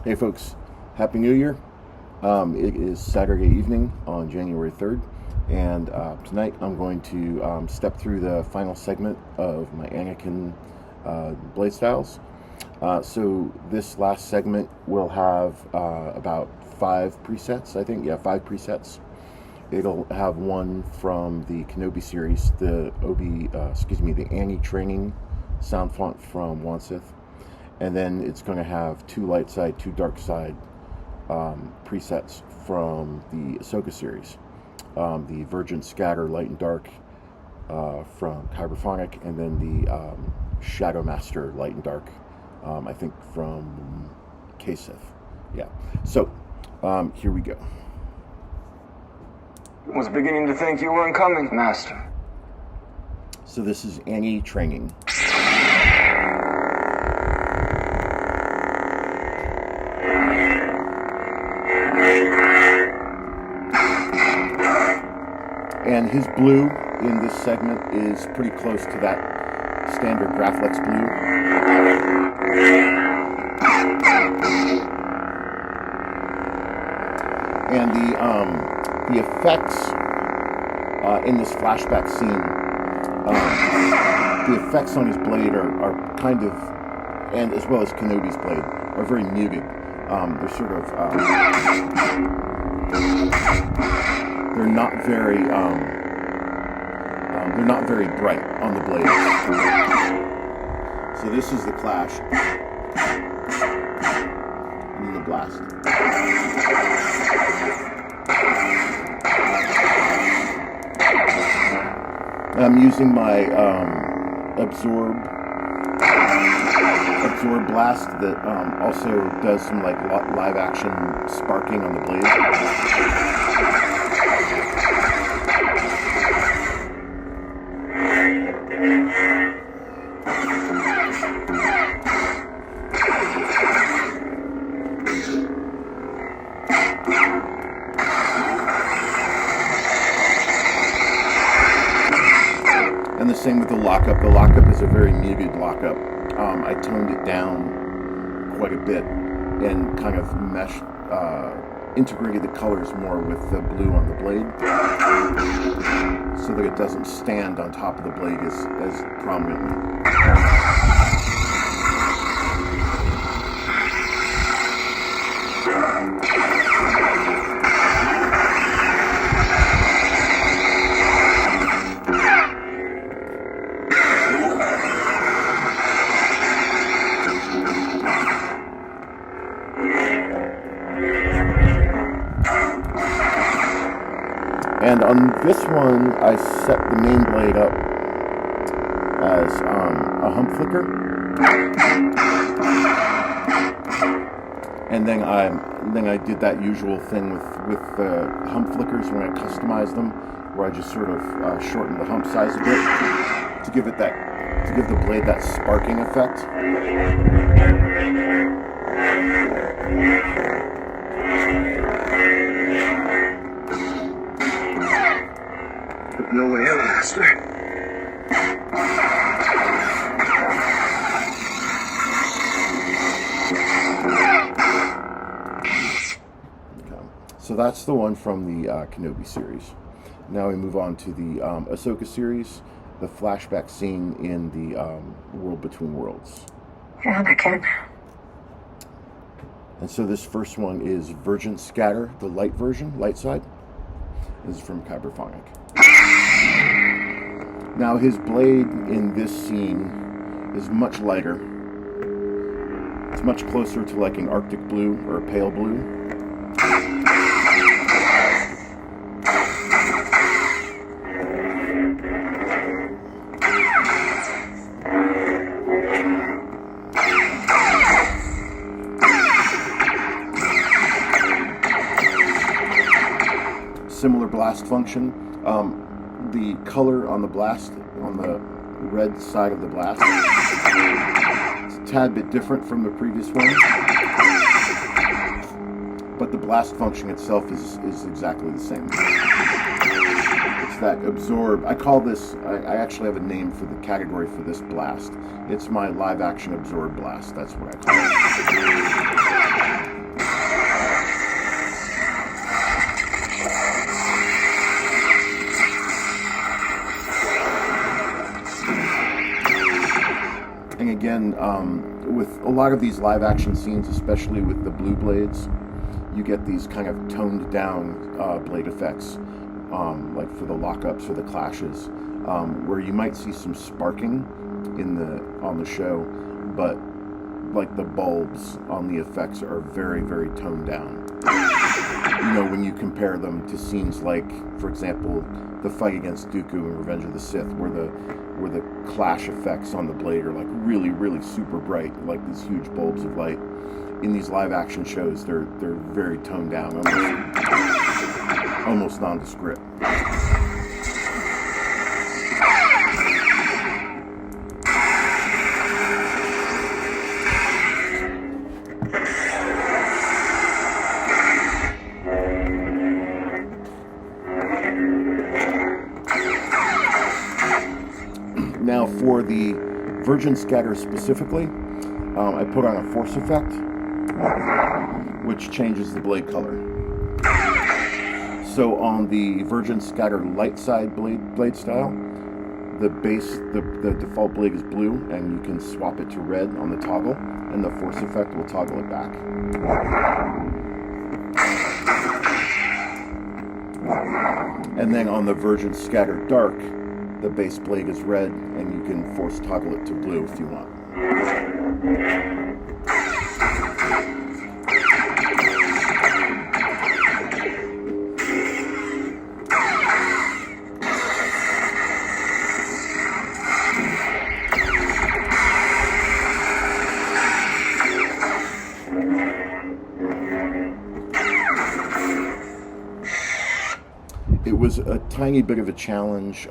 Hey folks, Happy New Year. It is Saturday evening on January 3rd, and tonight I'm going to step through the final segment of my Anakin Bladestyles. So this last segment will have about 5 presets, I think. Yeah, 5 presets. It'll have one from the Kenobi Series, the AniTraining sound font from JuanSith. And then it's going to have 2 light side, 2 dark side presets from the Ahsoka Series. The VergenceScatterAnakinLight and Dark from Kyberphonic, and then the ShadowMasterLight and Dark, I think from KSith. Yeah. So, here we go. I was beginning to think you weren't coming, Master. So this is AniTraining. And his blue in this segment is pretty close to that standard Graflex blue. And the effects in this flashback scene, the effects on his blade are kind of, and as well as Kenobi's blade, are very muted. They're sort of, they're not very bright on the blade. So this is the clash, and then the blast. I'm using my absorb blast that also does some like live action sparking on the blade. And the same with the lockup. The lockup is a very muted lockup. I toned it down quite a bit and kind of integrated the colors more with the blue on the blade so that it doesn't stand on top of the blade as prominently. And on this one, I set the main blade up as a hump flicker, and then I did that usual thing with the hump flickers when I customized them, where I just sort of shortened the hump size a bit to give the blade that sparking effect. No way out, Master. Okay. So that's the one from the Kenobi series. Now we move on to the Ahsoka series, the flashback scene in the World Between Worlds. Anakin. And so this first one is VergenceScatter, the light version, light side. This is from Kyberphonic. Now his blade in this scene is much lighter. It's much closer to like an Arctic blue or a pale blue. Similar blast function. The color on the blast, on the red side of the blast, it's a tad bit different from the previous one, but the blast function itself is exactly the same. It's that absorb. I call this, I actually have a name for the category for this blast. It's my live action absorb blast. That's what I call it. lot of these live action scenes, especially with the blue blades, you get these kind of toned down blade effects, like for the lockups or the clashes, where you might see some sparking on the show, but like the bulbs on the effects are very, very toned down. You know, when you compare them to scenes like, for example, the fight against Dooku in Revenge of the Sith, where the clash effects on the blade are like really, really super bright, like these huge bulbs of light. In these live action shows, they're very toned down, almost nondescript. Now for the Virgin Scatter specifically, I put on a force effect, which changes the blade color. So on the Virgin Scatter light side blade style, the default blade is blue, and you can swap it to red on the toggle, and the force effect will toggle it back. And then on the Virgin Scatter Dark, the base blade is red, and you can force toggle it to blue if you want. It was a tiny bit of a challenge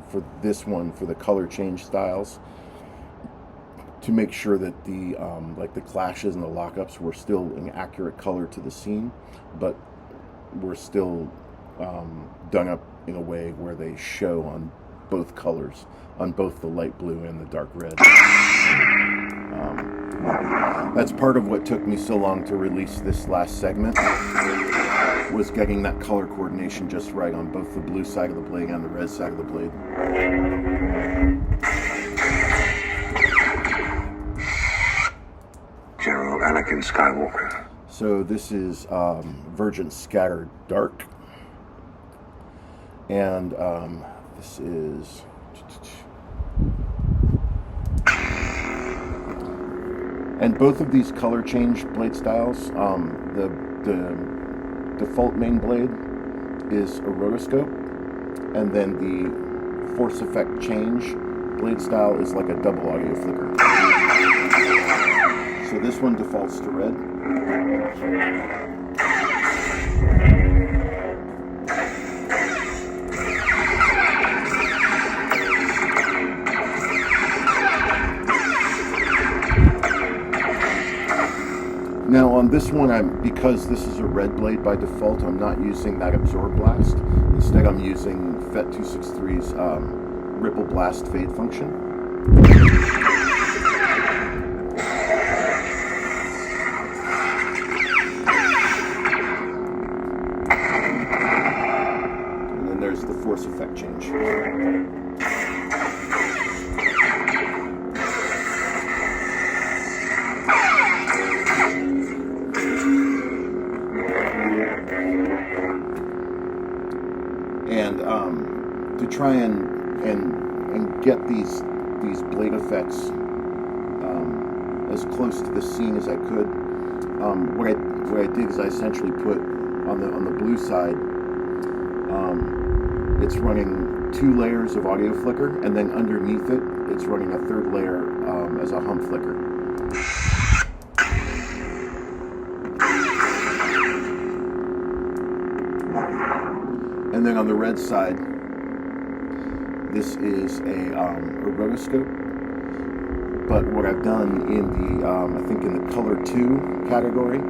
for this one, for the color change styles, to make sure that the like the clashes and the lockups were still an accurate color to the scene, but were still done up in a way where they show on both colors, on both the light blue and the dark red. That's part of what took me so long to release this last segment, was getting that color coordination just right on both the blue side of the blade and the red side of the blade. General Anakin Skywalker. So this is VergenceScatterAnakinDark, and this is and both of these color change blade styles, the default main blade is a rotoscope, and then the force effect change blade style is like a double audio flicker. So this one defaults to red. Now on this one, because this is a red blade by default, I'm not using that Absorb Blast. Instead, I'm using FET263's Ripple Blast Fade function. And then there's the force effect change. And to try and get these blade effects as close to the scene as I could, what I did is I essentially put on the blue side, it's running 2 layers of audio flicker, and then underneath it, it's running a 3rd layer as a hum flicker. And then on the red side, this is a rotoscope. But what I've done in the, I think in the color 2 category,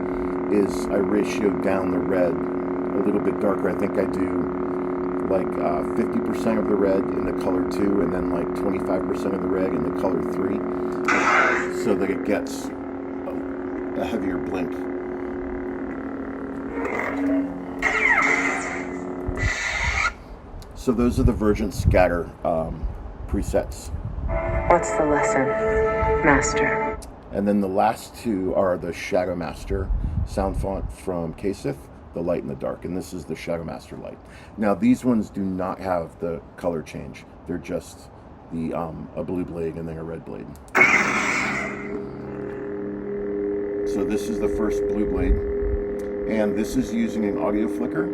is I ratioed down the red a little bit darker. I think I do like 50% of the red in the color 2, and then like 25% of the red in the color 3, so that it gets a heavier blink. So those are the VergenceScatter presets. What's the lesson, Master? And then the last two are the ShadowMaster sound font from KSith, the light and the dark, and this is the ShadowMasterLight. Now these ones do not have the color change. They're just the a blue blade and then a red blade. So this is the first blue blade, and this is using an audio flicker,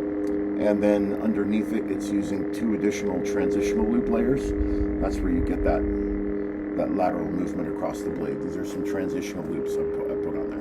and then underneath it, it's using 2 additional transitional loop layers. That's where you get that lateral movement across the blade. These are some transitional loops I put on there.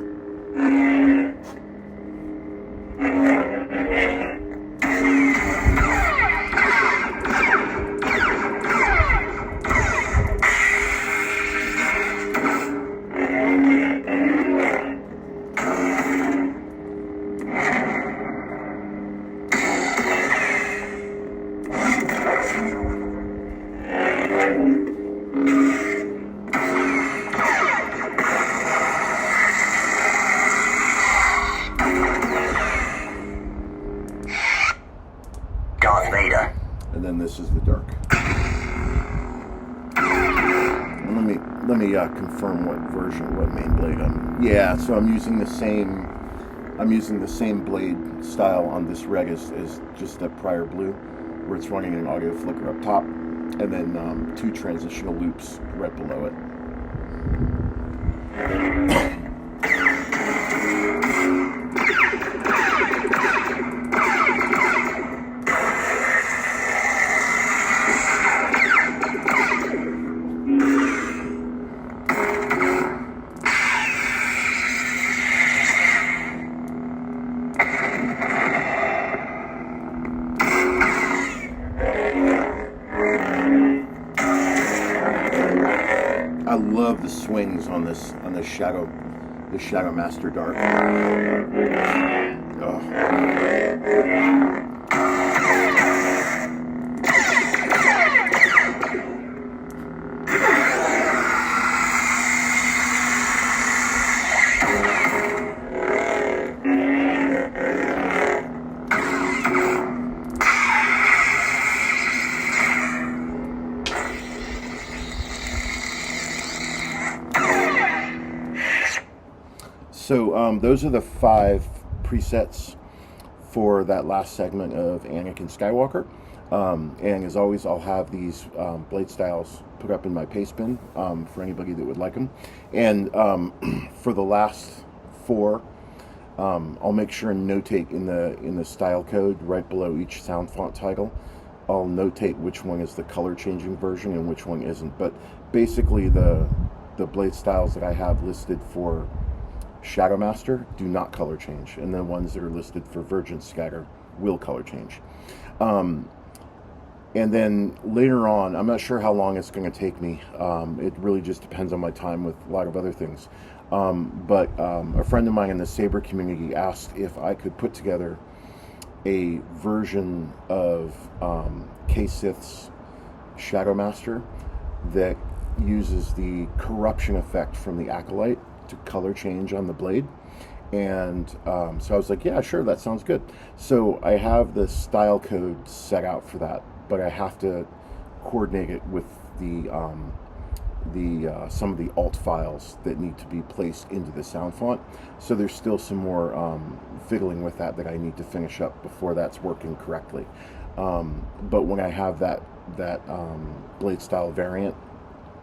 And then this is the dark. Let me confirm what version, what main blade yeah. So I'm using the same blade style on this reg as just the prior blue, where it's running an audio flicker up top, and then 2 transitional loops right below it. I love the swings on this ShadowMasterDark. Oh. So those are the 5 presets for that last segment of Anakin Skywalker. And as always, I'll have these blade styles put up in my paste bin for anybody that would like them. And for the last 4, I'll make sure and notate in the style code right below each sound font title. I'll notate which one is the color changing version and which one isn't. But basically, the blade styles that I have listed for ShadowMaster do not color change, and the ones that are listed for VergenceScatter will color change. And then later on, I'm not sure how long it's going to take me. It really just depends on my time with a lot of other things. But a friend of mine in the Saber community asked if I could put together a version of KSith's ShadowMaster that uses the corruption effect from the Acolyte to color change on the blade. And so I was like, yeah, sure, that sounds good. So I have the style code set out for that, but I have to coordinate it with the some of the alt files that need to be placed into the sound font. So there's still some more fiddling with that I need to finish up before that's working correctly. But when I have that blade style variant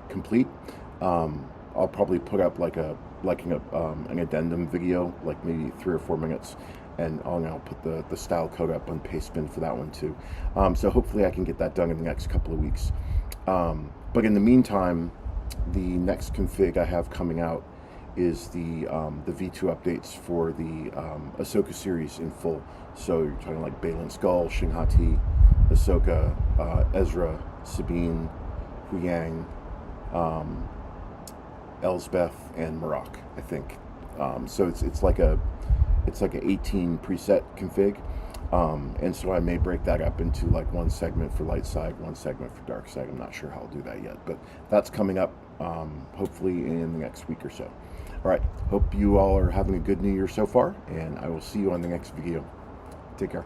complete, I'll probably put up an addendum video, like maybe 3 or 4 minutes, and I'll put the style code up on Pastebin for that one too. So hopefully I can get that done in the next couple of weeks. But in the meantime, the next config I have coming out is the V2 updates for the Ahsoka series in full. So you're talking like Baylan Skull, Shinhati, Ahsoka, Ezra, Sabine, Huyang, Elsbeth, and Marak, I think. So it's like a 18 preset config, and so I may break that up into like one segment for light side, one segment for dark side. I'm not sure how I'll do that yet, but that's coming up hopefully in the next week or so. All right, hope you all are having a good New Year so far, and I will see you on the next video. Take care.